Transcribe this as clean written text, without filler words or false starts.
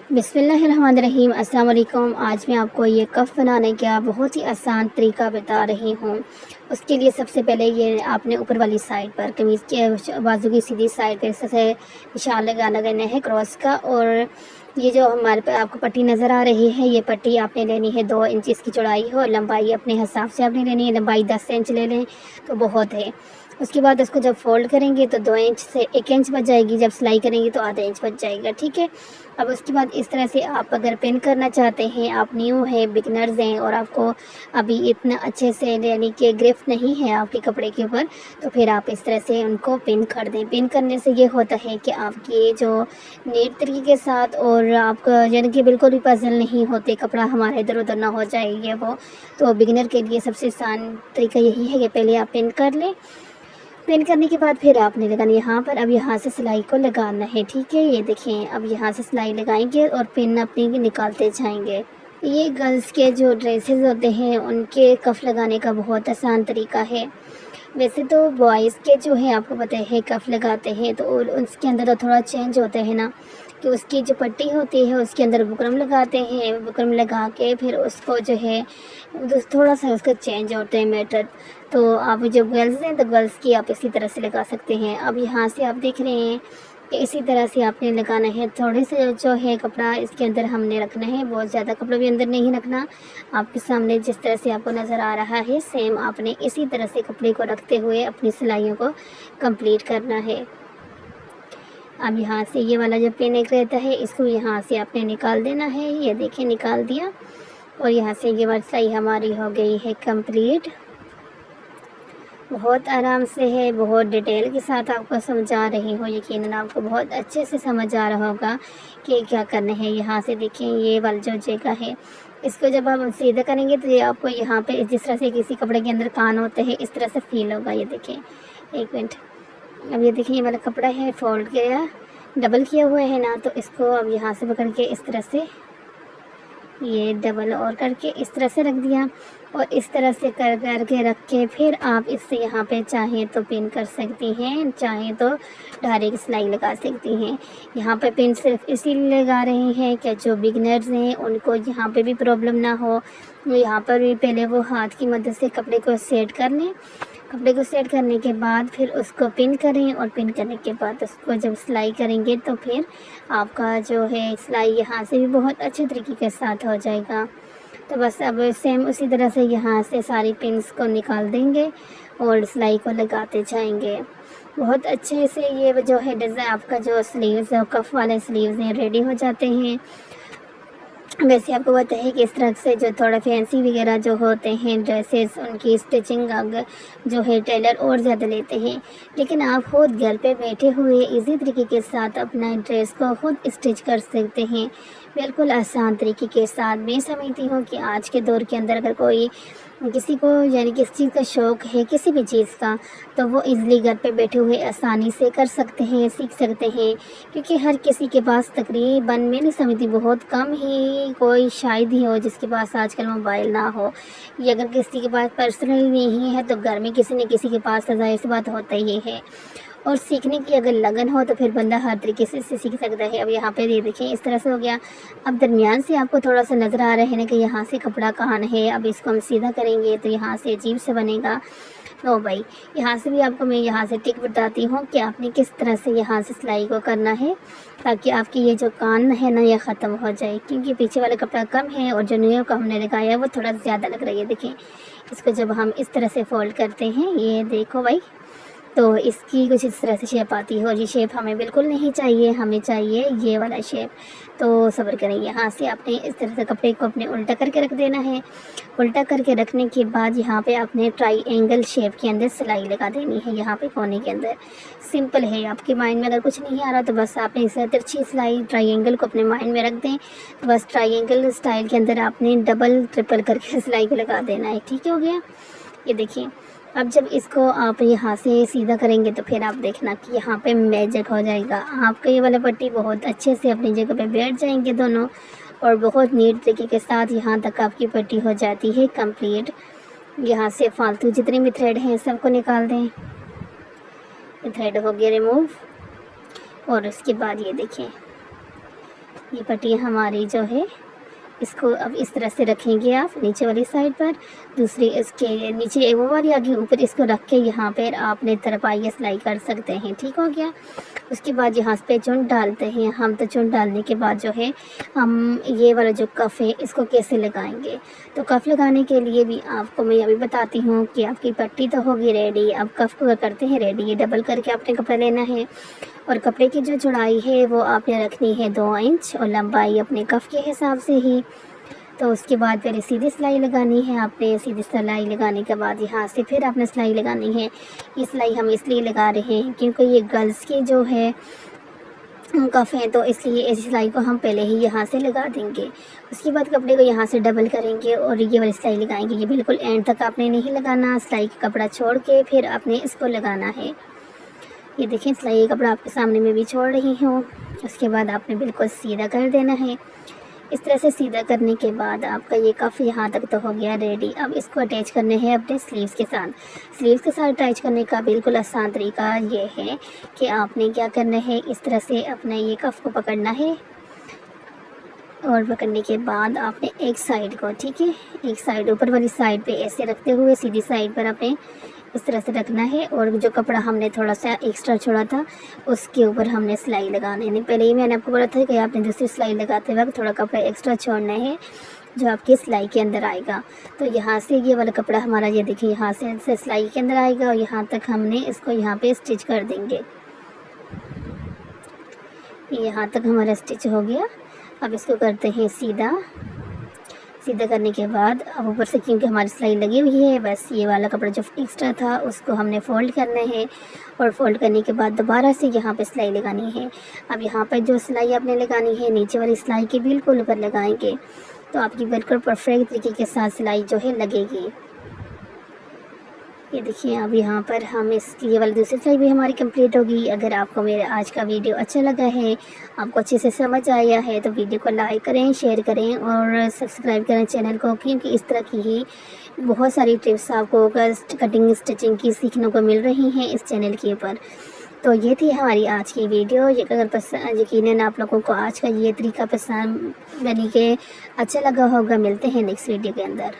बिस्मिल्लाहिर्रहमानिर्रहीम। अस्सलाम वालेकुम। आज मैं आपको ये कफ़ बनाने का बहुत ही आसान तरीका बता रही हूँ। उसके लिए सबसे पहले ये आपने ऊपर वाली साइड पर कमीज़ के बाजू की सीधी साइड पर से निशान लगाना है क्रॉस का। और ये जो हमारे पे आपको पट्टी नज़र आ रही है, ये पट्टी आपने लेनी है 2 इंच इसकी चौड़ाई हो। लंबाई अपने हिसाब से आपने लेनी है, लंबाई 10 इंच ले लें तो बहुत है। उसके बाद उसको जब फ़ोल्ड करेंगे तो 2 इंच से 1 इंच बच जाएगी, जब सिलाई करेंगे तो आधा इंच बच जाएगा, ठीक है। अब उसके बाद इस तरह से आप अगर पिन करना चाहते हैं, आप न्यू हैं, बिगनर्स हैं और आपको अभी इतना अच्छे से यानी कि ग्रिप नहीं है आपके कपड़े के ऊपर, तो फिर आप इस तरह से उनको पिन कर दें। पिन करने से ये होता है कि आपके जो नीट तरीके के साथ और आपका यानी कि बिल्कुल भी पजल नहीं होते, कपड़ा हमारा इधर उधर ना हो जाएगी वो। तो बिगिनर के लिए सबसे आसान तरीका यही है कि पहले आप पिन कर लें। पिन करने के बाद फिर आपने लगाना यहाँ पर, अब यहाँ से सिलाई को लगाना है, ठीक है। ये देखें, अब यहाँ से सिलाई लगाएंगे और पिन अपनी निकालते जाएंगे। ये गर्ल्स के जो ड्रेसेस होते हैं उनके कफ लगाने का बहुत आसान तरीका है। वैसे तो बॉयज़ के जो है आपको पता है कफ लगाते हैं तो उसके अंदर तो थोड़ा चेंज होता है ना, कि उसकी जो पट्टी होती है उसके अंदर बुकरम लगाते हैं। बुकरम लगा के फिर उसको जो है थोड़ा सा उसका चेंज होता है मेथड। तो आप जो गर्ल्स हैं तो गर्ल्स की आप इसी तरह से लगा सकते हैं। अब यहाँ से आप देख रहे हैं कि इसी तरह से आपने लगाना है। थोड़े से जो है कपड़ा इसके अंदर हमने रखना है, बहुत ज़्यादा कपड़ा भी अंदर नहीं रखना। आपके सामने जिस तरह से आपको नज़र आ रहा है सेम आपने इसी तरह से कपड़े को रखते हुए अपनी सिलाइयों को कंप्लीट करना है। अब यहाँ से ये वाला जो पिन एक रहता है इसको यहाँ से आपने निकाल देना है। ये देखिए निकाल दिया और यहाँ से ये वाली सिलाई हमारी हो गई है कंप्लीट। बहुत आराम से है, बहुत डिटेल के साथ आपको समझा रही हूँ, यकीनन आपको बहुत अच्छे से समझ आ रहा होगा कि क्या करना है। यहाँ से देखें ये वाला जो जगह है इसको जब आप सीधा करेंगे तो ये आपको यहाँ पे जिस तरह से किसी कपड़े के अंदर कान होते हैं इस तरह से फील होगा। ये देखें, एक मिनट, अब ये देखिए ये वाला कपड़ा है फोल्ड किया, डबल किया हुआ है ना, तो इसको अब यहाँ से पकड़ के इस तरह से ये डबल और करके इस तरह से रख दिया और इस तरह से कर करके रख के फिर आप इससे यहाँ पे चाहें तो पिन कर सकती हैं, चाहें तो डायरेक्ट सिलाई लगा सकती हैं। यहाँ पे पिन सिर्फ इसीलिए लगा रहे हैं कि जो बिगनर्स हैं उनको यहाँ पे भी प्रॉब्लम ना हो। यहाँ पर भी पहले वो हाथ की मदद से कपड़े को सेट कर लें। कपड़े को सेट करने के बाद फिर उसको पिन करें और पिन करने के बाद उसको जब सिलाई करेंगे तो फिर आपका जो है सिलाई यहाँ से भी बहुत अच्छे तरीके के साथ हो जाएगा। तो बस अब सेम उसी तरह से यहाँ से सारी पिन्स को निकाल देंगे और सिलाई को लगाते जाएंगे। बहुत अच्छे से ये जो है डिज़ाइन आपका जो स्लीव्स कफ वाले स्लीव्स हैं रेडी हो जाते हैं। वैसे आपको पता है कि इस तरह से जो थोड़ा फैंसी वगैरह जो होते हैं ड्रेसेस उनकी स्टिचिंग जो है टेलर और ज़्यादा लेते हैं, लेकिन आप खुद घर पे बैठे हुए इजी तरीके के साथ अपना ड्रेस को खुद स्टिच कर सकते हैं, बिल्कुल आसान तरीके के साथ। मैं समझती हूँ कि आज के दौर के अंदर अगर कोई किसी को यानी किस चीज़ का शौक़ है किसी भी चीज़ का, तो वो इज़िली घर पे बैठे हुए आसानी से कर सकते हैं, सीख सकते हैं। क्योंकि हर किसी के पास तकरीबन मैं नहीं समझती बहुत कम ही कोई शायद ही हो जिसके पास आजकल मोबाइल ना हो, या अगर किसी के पास पर्सनल नहीं है तो घर में किसी न किसी के पास तो ज़ाहिर सी बात होता ही है। और सीखने की अगर लगन हो तो फिर बंदा हर तरीके से सीख सकता है। अब यहाँ पे ये देखें इस तरह से हो गया। अब दरमियान से आपको थोड़ा सा नज़र आ रहा है ना कि यहाँ से कपड़ा कहाँ है। अब इसको हम सीधा करेंगे तो यहाँ से अजीब से बनेगा। लो भाई, यहाँ से भी आपको मैं यहाँ से टिक बताती हूँ कि आपने किस तरह से यहाँ से सिलाई को करना है ताकि आपकी ये जो कान है ना ये ख़त्म हो जाए, क्योंकि पीछे वाला कपड़ा कम है और जो न्यू का हमने लगाया वो थोड़ा ज़्यादा लग रही है। देखें इसको जब हम इस तरह से फोल्ड करते हैं, ये देखो भाई, तो इसकी कुछ इस तरह से शेप आती है और ये शेप हमें बिल्कुल नहीं चाहिए, हमें चाहिए ये वाला शेप। तो सब्र करें, यहाँ से आपने इस तरह से कपड़े को अपने उल्टा करके रख देना है। उल्टा करके रखने के बाद यहाँ पे आपने ट्रायंगल शेप के अंदर सिलाई लगा देनी है, यहाँ पे कोने के अंदर। सिंपल है, आपके माइंड में अगर कुछ नहीं आ रहा तो बस आपने इस तिरछी सिलाई ट्रायंगल को अपने माइंड में रख दें। तो बस ट्रायंगल स्टाइल के अंदर आपने डबल ट्रिपल करके सिलाई को लगा देना है, ठीक हो गया। ये देखिए, अब जब इसको आप यहाँ से सीधा करेंगे तो फिर आप देखना कि यहाँ पे मैजिक हो जाएगा। आपका ये वाला पट्टी बहुत अच्छे से अपनी जगह पे बैठ जाएंगे दोनों और बहुत नीट तरीके के साथ यहाँ तक आपकी पट्टी हो जाती है कंप्लीट। यहाँ से फालतू जितने भी थ्रेड हैं सबको निकाल दें। ये थ्रेड हो गया रिमूव और उसके बाद ये देखें ये पट्टियाँ हमारी जो है, इसको अब इस तरह से रखेंगे आप नीचे वाली साइड पर, दूसरी इसके नीचे वो वाली आगे ऊपर इसको रख के यहाँ पर आपने तरपाई सिलाई कर सकते हैं। ठीक हो गया। उसके बाद यहाँ पे चुन डालते हैं हम। तो चुन डालने के बाद जो है हम ये वाला जो कफ़ है इसको कैसे लगाएंगे। तो कफ़ लगाने के लिए भी आपको मैं अभी बताती हूँ कि आपकी पट्टी तो होगी रेडी। अब कफ़ को करते हैं रेडी। ये डबल करके आपने कपड़ा लेना है और कपड़े की जो चौड़ाई है वो आपने रखनी है 2 इंच और लंबाई अपने कफ़ के हिसाब से ही। तो उसके बाद पहले सीधी सिलाई लगानी है आपने। सीधी सिलाई लगाने के बाद यहाँ से फिर आपने सिलाई लगानी है। ये सिलाई हम इसलिए लगा रहे हैं क्योंकि ये गर्ल्स की जो है कफ़ है, तो इसलिए इस सिलाई को हम पहले ही यहाँ से लगा देंगे। उसके बाद कपड़े को यहाँ से डबल करेंगे और ये वाली सिलाई लगाएंगे। ये बिल्कुल एंड तक आपने नहीं लगाना, सिलाई का कपड़ा छोड़ के फिर आपने इसको लगाना है। ये देखिए सिलाई का कपड़ा आपके सामने में भी छोड़ रही हूँ। उसके बाद आपने बिल्कुल सीधा कर देना है। इस तरह से सीधा करने के बाद आपका ये कफ़ यहाँ तक तो हो गया रेडी। अब इसको अटैच करने हैं अपने स्लीव्स के साथ। स्लीव्स के साथ अटैच करने का बिल्कुल आसान तरीका ये है कि आपने क्या करना है, इस तरह से अपना ये कफ़ को पकड़ना है और पकड़ने के बाद आपने एक साइड को, ठीक है, एक साइड ऊपर वाली साइड पे ऐसे रखते हुए सीधी साइड पर आपने इस तरह से रखना है और जो कपड़ा हमने थोड़ा सा एक्स्ट्रा छोड़ा था उसके ऊपर हमने सिलाई लगाने है। पहले ही मैंने आपको बोला था कि आपने दूसरी सिलाई लगाते वक्त थोड़ा कपड़ा एक्स्ट्रा छोड़ना है जो आपकी सिलाई के अंदर आएगा। तो यहाँ से ये वाला कपड़ा हमारा, ये देखिए, यहाँ से सिलाई के अंदर आएगा और यहाँ तक हमने इसको यहाँ पे स्टिच कर देंगे। यहाँ तक हमारा स्टिच हो गया। अब इसको करते हैं सीधा। सीधा करने के बाद अब ऊपर से क्योंकि हमारी सिलाई लगी हुई है, बस ये वाला कपड़ा जो एक्स्ट्रा था उसको हमने फ़ोल्ड करना है और फ़ोल्ड करने के बाद दोबारा से यहाँ पे सिलाई लगानी है। अब यहाँ पर जो सिलाई आपने लगानी है नीचे वाली सिलाई के बिल्कुल ऊपर लगाएंगे तो आपकी बिल्कुल परफेक्ट तरीके के साथ सिलाई जो है लगेगी। ये देखिए अब यहाँ पर हम ये वाली दूसरी सिलाई भी हमारी कंप्लीट होगी। अगर आपको मेरा आज का वीडियो अच्छा लगा है, आपको अच्छे से समझ आया है, तो वीडियो को लाइक करें, शेयर करें और सब्सक्राइब करें चैनल को, क्योंकि इस तरह की ही बहुत सारी टिप्स आपको कटिंग स्टिचिंग की सीखने को मिल रही हैं इस चैनल के ऊपर। तो ये थी हमारी आज की वीडियो। ये अगर पसंद, यकीनन आप लोगों को आज का ये तरीका पसंद यानी कि अच्छा लगा होगा। मिलते हैं नेक्स्ट वीडियो के अंदर।